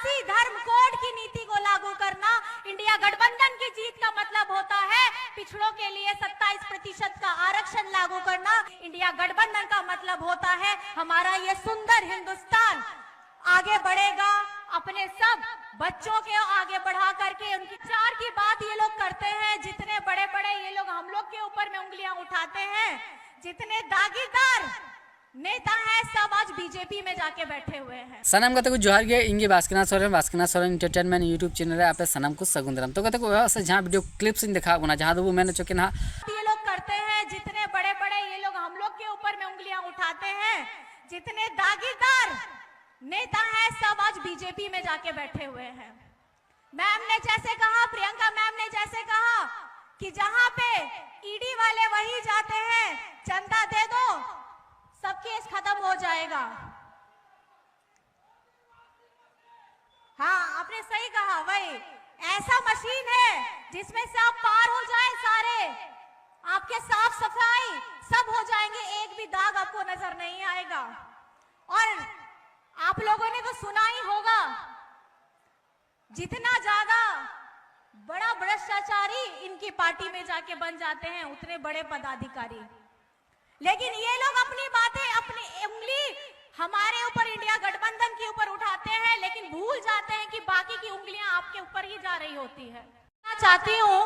आदिवासी धर्म कोड की नीति को लागू करना इंडिया गठबंधन की जीत का मतलब होता है। पिछड़ों के लिए 27% का आरक्षण लागू करना इंडिया गठबंधन का मतलब होता है हमारा ये सुंदर हिंदुस्तान आगे बढ़ेगा। अपने सब बच्चों के आगे बढ़ा करके उनकी चार की बात ये लोग करते हैं। जितने बड़े बड़े ये लोग हम लोग के ऊपर में उंगलियां उठाते हैं, जितने दागीदार नेता है सब आज बीजेपी में जाके बैठे हुए हैं। सनम कते को जोहार गे इंगे बास्किना सोरेन एंटरटेनमेंट यूट्यूब चैनल रे आपे सनम को सगुंदरम तो कते को से जहां वीडियो क्लिप्स इन दिखा गुना जहां दबु मैंने चोके ना ये लोग करते हैं। जितने बड़े बड़े ये लोग हम लोग के ऊपर में उंगलियां उठाते हैं, जितने दागीदार नेता है सब आज बीजेपी में जाके बैठे हुए हैं। मैम ने जैसे कहा, प्रियंका मैम ने जैसे कहा कि जहां पे ईडी वाले वही जाते हैं, चंदा दे दो सब केस खत्म हो जाएगा। हाँ, आपने सही कहा, वही ऐसा मशीन है जिसमें से आप पार हो जाए, सारे आपके साफ सफाई सब हो जाएंगे, एक भी दाग आपको नजर नहीं आएगा। और आप लोगों ने तो सुना ही होगा, जितना ज्यादा बड़ा भ्रष्टाचारी इनकी पार्टी में जाके बन जाते हैं उतने बड़े पदाधिकारी। लेकिन ये लोग अपनी बातें, अपनी उंगली हमारे ऊपर इंडिया गठबंधन के ऊपर उठाते हैं, लेकिन भूल जाते हैं कि बाकी की उंगलियां आपके ऊपर ही जा रही होती है। मैं चाहती हूं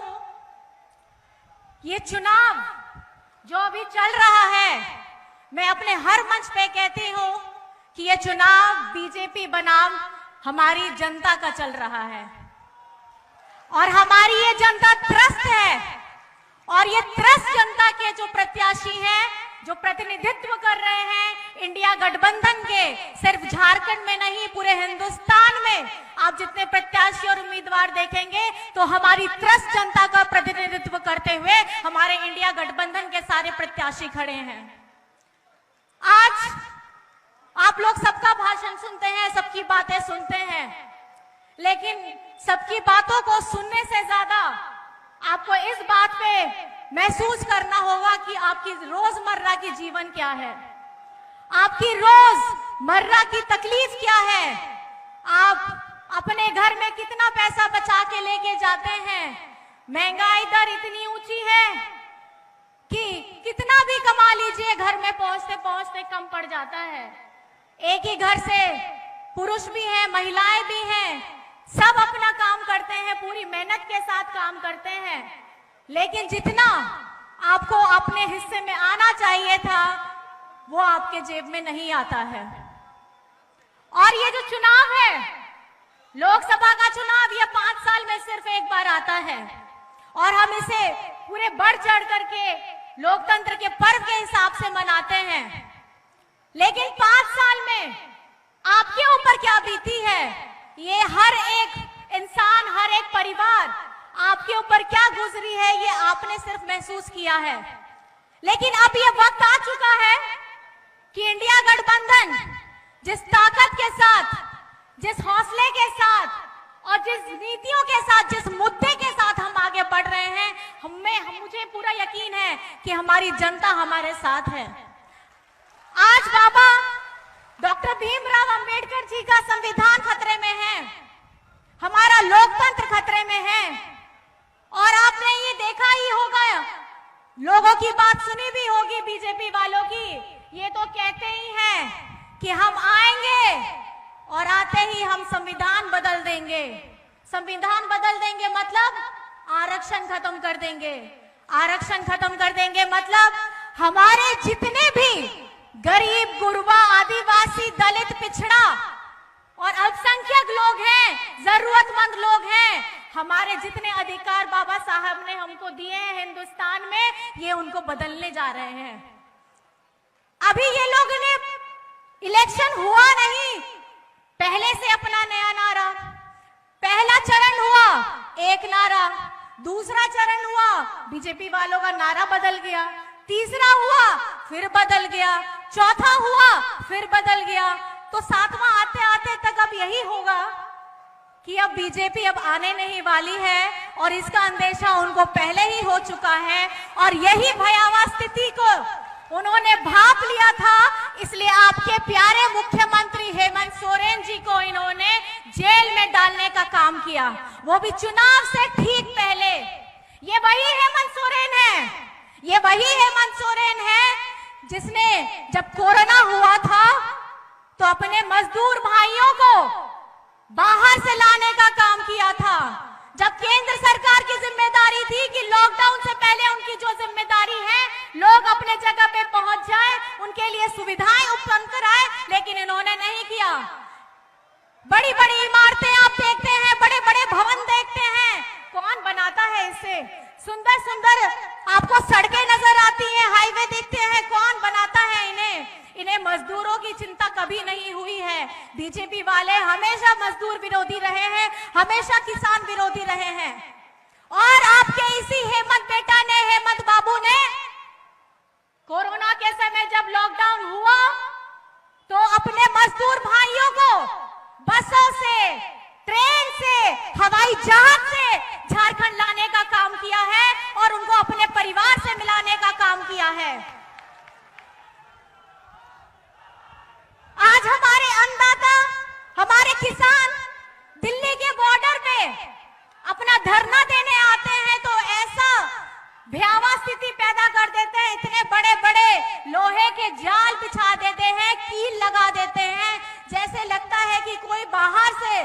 ये चुनाव जो अभी चल रहा है, मैं अपने हर मंच पे कहती हूं कि ये चुनाव बीजेपी बनाम हमारी जनता का चल रहा है और हमारी ये जनता त्रस्त है। और ये त्रस्त जनता के जो प्रत्याशी हैं, जो प्रतिनिधित्व कर रहे हैं इंडिया गठबंधन के, सिर्फ झारखंड में नहीं पूरे हिंदुस्तान में आप जितने प्रत्याशी और उम्मीदवार देखेंगे तो हमारी त्रस्त जनता का प्रतिनिधित्व करते हुए हमारे इंडिया गठबंधन के सारे प्रत्याशी खड़े हैं। आज आप लोग सबका भाषण सुनते हैं, सबकी बातें सुनते हैं, लेकिन सबकी बातों को सुनने से ज्यादा आपको इस बात पे महसूस करना होगा कि आपकी रोजमर्रा की जीवन क्या है, आपकी रोजमर्रा की तकलीफ क्या है, आप अपने घर में कितना पैसा बचा के लेके जाते हैं। महंगाई दर इतनी ऊंची है कि कितना भी कमा लीजिए घर में पहुंचते पहुंचते कम पड़ जाता है। एक ही घर से पुरुष भी हैं, महिलाएं भी हैं, सब अपना काम करते हैं, पूरी मेहनत के साथ काम करते हैं, लेकिन जितना आपको अपने हिस्से में आना चाहिए था वो आपके जेब में नहीं आता है। और ये जो चुनाव है, लोकसभा का चुनाव, ये 5 साल में सिर्फ एक बार आता है और हम इसे पूरे बढ़ चढ़ करके लोकतंत्र के पर्व के हिसाब से मनाते हैं। लेकिन 5 साल में आपके ऊपर क्या बीती है, ये हर एक इंसान, हर एक परिवार आपके ऊपर क्या गुजरी है, ये आपने सिर्फ महसूस किया है। लेकिन अब ये वक्त आ चुका है कि इंडिया गठबंधन जिस ताकत के साथ, जिस हौसले के साथ और जिस नीतियों के साथ, जिस मुद्दे के साथ हम आगे बढ़ रहे हैं, मुझे पूरा यकीन है कि हमारी जनता हमारे साथ है। आज बाबा डॉक्टर भीमराव अंबेडकर जी का संविधान खतरे में है, हमारा लोकतंत्र खतरे में है। और आपने ये देखा ही होगा, लोगों की बात सुनी भी होगी बीजेपी वालों की, ये तो कहते ही हैं कि हम आएंगे और आते ही हम संविधान बदल देंगे। संविधान बदल देंगे मतलब आरक्षण खत्म कर देंगे। आरक्षण खत्म कर देंगे मतलब हमारे जितने भी गरीब, गुरबा, आदिवासी, दलित, पिछड़ा और अल्पसंख्यक लोग हैं, जरूरतमंद लोग हैं, हमारे जितने अधिकार बाबा साहब ने हमको दिए हैं हिंदुस्तान में, ये उनको बदलने जा रहे हैं। अभी ये लोग ने इलेक्शन हुआ नहीं, पहले से अपना नया नारा, पहला चरण हुआ एक नारा, दूसरा चरण हुआ बीजेपी वालों का नारा बदल गया, तीसरा हुआ फिर बदल गया, चौथा हुआ फिर बदल गया, तो 7वां आते आते तक अब यही होगा कि अब बीजेपी अब आने नहीं वाली है और इसका अंदेशा उनको पहले ही हो चुका है। और यही भयावह स्थिति को उन्होंने भांप लिया था, इसलिए आपके प्यारे मुख्यमंत्री हेमंत सोरेन जी को इन्होंने जेल में डालने का काम किया, वो भी चुनाव से ठीक पहले। ये वही हेमंत सोरेन है, ये वही हेमंत सोरेन है जिसने जब कोरोना हुआ था तो अपने मजदूर भाइयों को बाहर से लाने का काम किया था। जब केंद्र सरकार की जिम्मेदारी थी कि लॉकडाउन से पहले उनकी जो जिम्मेदारी है लोग अपने जगह पे पहुंच जाएं, उनके लिए सुविधाएं उपलब्ध कराएं, लेकिन इन्होंने नहीं किया। बड़ी बड़ी इमारतें आप देखते हैं, बड़े बड़े भवन देखते हैं, कौन बनाता है इसे? सुंदर सुंदर आपको सड़कें नजर आती हैं, हाईवे दिखते हैं, कौन बनाता है इन्हें? इन्हें मजदूरों की चिंता कभी नहीं हुई है। बीजेपी वाले हमेशा मजदूर विरोधी रहे हैं, हमेशा किसान विरोधी रहे हैं। और आपके इसी हेमंत बेटा ने, हेमंत बाबू ने कोरोना के समय जब लॉकडाउन हुआ तो अपने मजदूर भाइयों को बसों से, ट्रेन से, हवाई जहाज से झारखंड लाने का काम किया है और उनको अपने परिवार से मिलाने का काम किया है। आज हमारे अन्नदाता, हमारे किसान दिल्ली के बॉर्डर पे अपना धरना देने आते हैं तो ऐसा भयावह स्थिति पैदा कर देते हैं, इतने बड़े बड़े लोहे के जाल बिछा देते हैं, कील लगा देते हैं, जैसे लगता है कि कोई बाहर से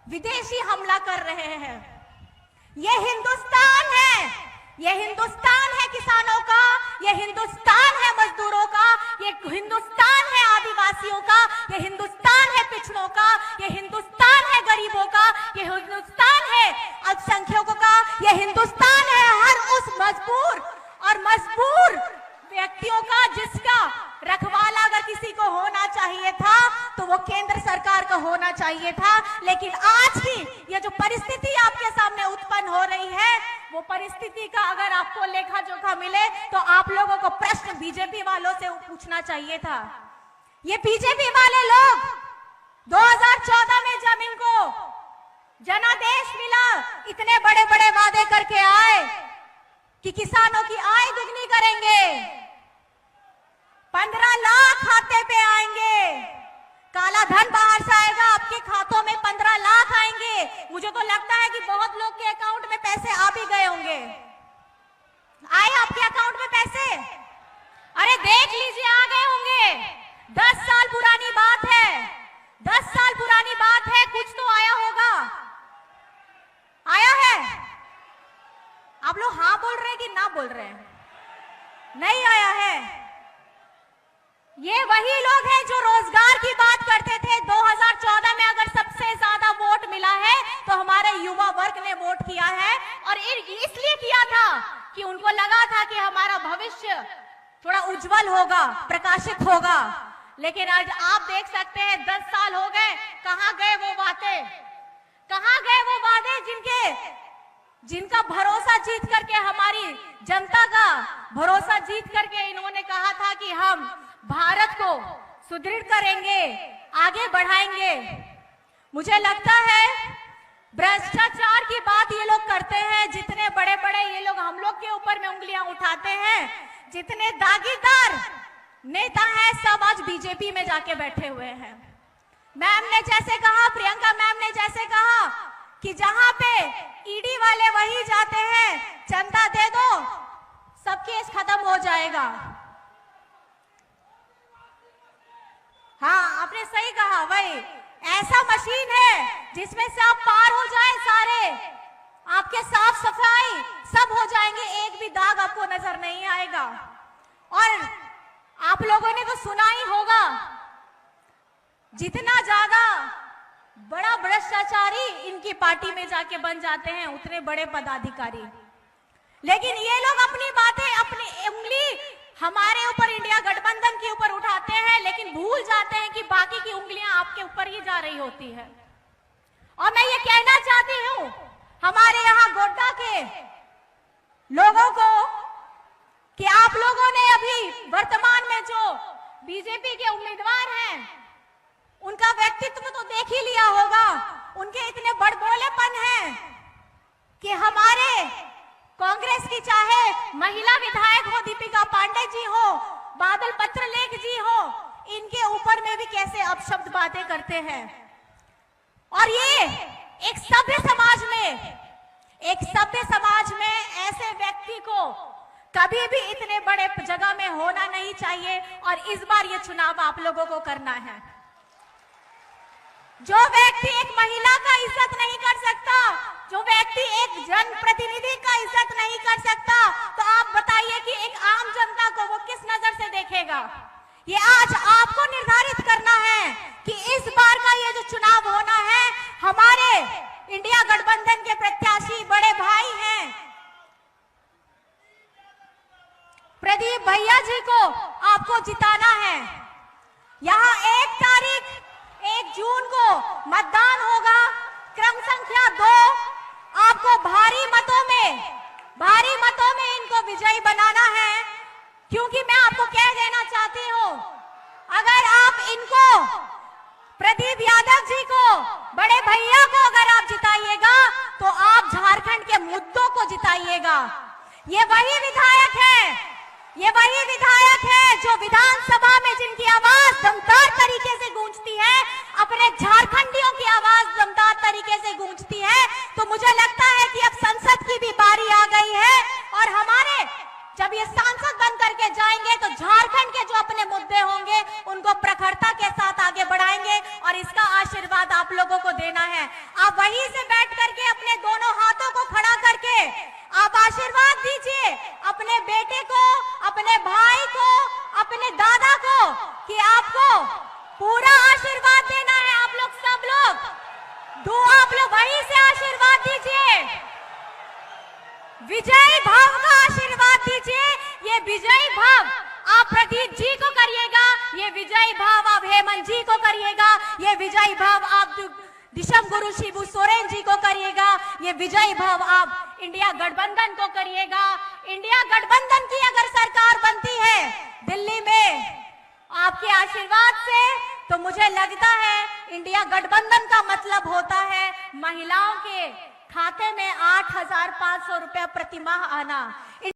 विदेशी हमला कर रहे हैं। ये हिंदुस्तान है, ये हिंदुस्तान है किसानों का, ये हिंदुस्तान है मजदूरों का, ये हिंदुस्तान है आदिवासियों का, ये हिंदुस्तान है पिछड़ों का, ये हिंदुस्तान है गरीबों का, ये हिंदुस्तान है अल्पसंख्यकों का, ये हिंदुस्तान है हर उस मजबूर व्यक्तियों का जिसका रखवाला अगर किसी को होना चाहिए था तो वो केंद्र सरकार का होना चाहिए था। लेकिन आज की ये जो परिस्थिति आपके सामने उत्पन्न हो रही है, वो परिस्थिति का अगर आपको लेखा जोखा मिले तो आप लोगों को प्रश्न बीजेपी वालों से पूछना चाहिए था। ये बीजेपी वाले लोग 2014 में जब इनको जनादेश मिला, इतने बड़े बड़े वादे करके आए कि किसानों की आय दुगनी करेंगे, 15 लाख खाते पे आएंगे, काला धन बाहर से आएगा, आपके खातों में 15 लाख आएंगे। मुझे तो लगता है कि बहुत लोग के अकाउंट में पैसे आ भी गए होंगे। आए आपके अकाउंट में पैसे? अरे देख लीजिए, आ गए होंगे। 10 साल पुरानी बात है, 10 साल पुरानी बात है, कुछ तो आया होगा। आया है? आप लोग हाँ बोल रहे हैं कि ना बोल रहे हैं? नहीं आया है। ये वही लोग हैं जो रोजगार की बात करते थे। 2014 में अगर सबसे ज्यादा वोट मिला है तो हमारे युवा वर्ग ने वोट किया है, और इसलिए किया था कि उनको लगा था कि हमारा भविष्य थोड़ा उज्जवल होगा, प्रकाशित होगा। लेकिन आज आप देख सकते हैं 10 साल हो गए, कहां गए वो बातें, कहां गए वो वादे जिनका भरोसा जीत करके, हमारी जनता का भरोसा जीत करके इन्होंने कहा था कि हम भारत को सुदृढ़ करेंगे, आगे बढ़ाएंगे। मुझे लगता है भ्रष्टाचार की बात ये लोग करते हैं, जितने बड़े बड़े ये लोग हम लोग के ऊपर में उंगलियां उठाते हैं, जितने दागीदार नेता हैं सब आज बीजेपी में जाके बैठे हुए हैं। मैम ने जैसे कहा, प्रियंका मैम ने जैसे कहा कि जहां पे ईडी वाले वही जाते हैं, चंदा दे दो सब केस खत्म हो जाएगा। हाँ, आपने सही कहा, वही ऐसा मशीन है जिसमें से आप पार हो जाए, सारे आपके साफ सफाई सब हो जाएंगे, एक भी दाग आपको नजर नहीं आएगा। और आप लोगों ने तो सुना ही होगा, जितना ज्यादा बड़ा भ्रष्टाचारी इनकी पार्टी में जाके बन जाते हैं उतने बड़े पदाधिकारी। लेकिन ये लोग अपनी बातें, अपनी उंगली हमारे ऊपर, इंडिया गठबंधन के ऊपर उठाते हैं, लेकिन भूल जाते हैं कि बाकी की उंगलियां आपके ऊपर ही जा रही होती है। और मैं ये कहना चाहती हूं हमारे यहाँ गोड्डा के लोगों को कि आप लोगों ने अभी वर्तमान में जो बीजेपी के उम्मीदवार हैं उनका व्यक्तित्व तो देख ही लिया होगा। उनके इतने बड़बोलेपन हैं कि हमारे कांग्रेस की चाहे महिला विधायक हो दीपिका पांडे जी हो, बादल पत्रलेख जी हो, इनके ऊपर में भी कैसे अपशब्द बातें करते हैं। और एक सभ्य समाज में ऐसे व्यक्ति को कभी भी इतने बड़े जगह में होना नहीं चाहिए और इस बार ये चुनाव आप लोगों को करना है। जो व्यक्ति एक महिला का इज्जत नहीं कर सकता, जो व्यक्ति एक जनप्रतिनिधि का इज्जत नहीं कर सकता, तो आप बताइए कि एक आम जनता को वो किस नजर से देखेगा। ये आज आपको निर्धारित करना है कि इस बार का ये जो चुनाव होना है, हमारे इंडिया गठबंधन के प्रत्याशी बड़े भाई हैं प्रदीप भैया जी को आपको जिताना है। यहाँ 1 जून को मतदान होगा, क्रम संख्या 2। आपको भारी मतों में इनको विजयी बनाना है, क्योंकि मैं आपको कह देना चाहती हूं, अगर आप इनको प्रदीप यादव जी को, बड़े भैया को अगर आप जिताइएगा तो आप झारखंड के मुद्दों को जिताइएगा। ये वही विधायक है जो विधानसभा में जिनकी आवाज दमदार तरीके से गूंजती है, अपने झारखंडियों की आवाज दमदार तरीके से गूंजती है। तो मुझे लगता है कि अब संसद की भी बारी आ गई है और हमारे जब ये सांसद बन करके जाएंगे तो झारखंड के जो अपने मुद्दे होंगे उनको प्रखरता के साथ आगे बढ़ाएंगे और इसका आशीर्वाद आप लोगों को देना है। आप वहीं से बैठ करके अपने दोनों हाथों को खड़ा करके आप आशीर्वाद दीजिए अपने बेटे को, अपने भाई को, अपने दादा को, कि आपको पूरा आशीर्वाद देना है। आप लोग वहीं से आशीर्वाद दीजिए, विजयी भाव का आशीर्वाद दीजिए। ये विजयी भाव आप प्रदीप जी को करिएगा, ये विजयी भाव आप हेमंत जी को करिएगा, ये विजयी भाव आप दिशम गुरु शिबू सोरेन जी को करिएगा, ये विजयी भाव आप इंडिया गठबंधन को करिएगा। इंडिया गठबंधन की अगर सरकार बनती है दिल्ली में आपके आशीर्वाद से, तो मुझे लगता है इंडिया गठबंधन का मतलब होता है महिलाओं के खाते में 8,500 रुपया प्रतिमाह आना।